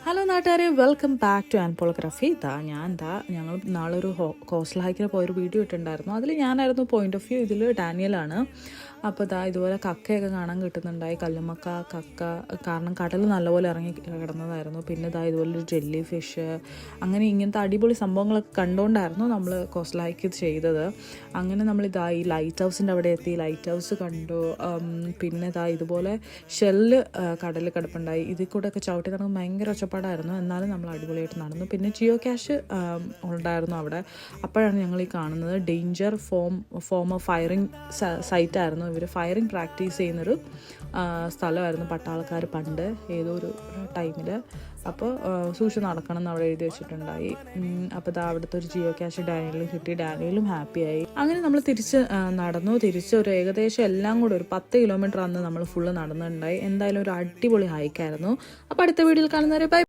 Hello നാട്ടുകാരെ, welcome back to ആൻപോളോഗ്രാഫി. ഞങ്ങൾ നാളെ ഒരു കോസ്റ്റൽ ഹൈക്കിന് പോയൊരു വീഡിയോ ഇട്ടുണ്ടായിരുന്നു. അതിൽ ഞാനായിരുന്നു പോയിന്റ് ഓഫ് വ്യൂ, ഇതിൽ ഡാനിയലാണ്. അപ്പോൾ ഇതുപോലെ കക്കയൊക്കെ കാണാൻ കിട്ടുന്നുണ്ടായി, കല്ലുമ്മക്ക, കക്ക. കാരണം കടൽ നല്ലപോലെ ഇറങ്ങി കിടന്നതായിരുന്നു. പിന്നെ ഇതുപോലൊരു ജെല്ലി ഫിഷ്, അങ്ങനെ ഇങ്ങനത്തെ അടിപൊളി സംഭവങ്ങളൊക്കെ കണ്ടുകൊണ്ടായിരുന്നു നമ്മൾ കോസ്റ്റൽ ഹൈക്ക് ചെയ്തത്. അങ്ങനെ നമ്മൾ ഈ ലൈറ്റ് ഹൗസിൻ്റെ അവിടെ എത്തി, ലൈറ്റ് ഹൗസ് കണ്ടു. പിന്നെ ഇതുപോലെ ഷെല്ല് കടലിൽ കിടപ്പുണ്ടായി. ഇതിൽ കൂടെ ഒക്കെ ചവിട്ടി നടന്ന് ഭയങ്കര ഒച്ചപ്പാടായിരുന്നു. എന്നാലും നമ്മൾ അടിപൊളിയായിട്ട് നടന്നു. പിന്നെ ജിയോ ക്യാഷ് ഉണ്ടായിരുന്നു അവിടെ. അപ്പോഴാണ് ഞങ്ങൾ ഈ കാണുന്നത് ഡേഞ്ചർ ഫോം ഫയറിങ് സൈറ്റായിരുന്നു. ഇവർ ഫയറിങ് പ്രാക്ടീസ് ചെയ്യുന്നൊരു സ്ഥലമായിരുന്നു പട്ടാളക്കാർ പണ്ട് ഏതോ ഒരു ടൈമിൽ. അപ്പോൾ സൂക്ഷിച്ച് നടക്കണം എന്ന് അവിടെ എഴുതി വെച്ചിട്ടുണ്ടായി. അപ്പോൾ അവിടുത്തെ ഒരു ജിയോ ക്യാഷ് ഡാനിയലും കിട്ടി. ഡാനിയലും ഹാപ്പിയായി. അങ്ങനെ നമ്മൾ തിരിച്ച് ഒരു ഏകദേശം എല്ലാം കൂടെ ഒരു 10 കിലോമീറ്റർ അന്ന് നമ്മൾ ഫുള്ള് നടന്നിട്ടുണ്ടായി. എന്തായാലും ഒരു അടിപൊളി ഹൈക്കായിരുന്നു. അപ്പോൾ അടുത്ത വീഡിയോയിൽ കാണുന്നവരെ ബൈ.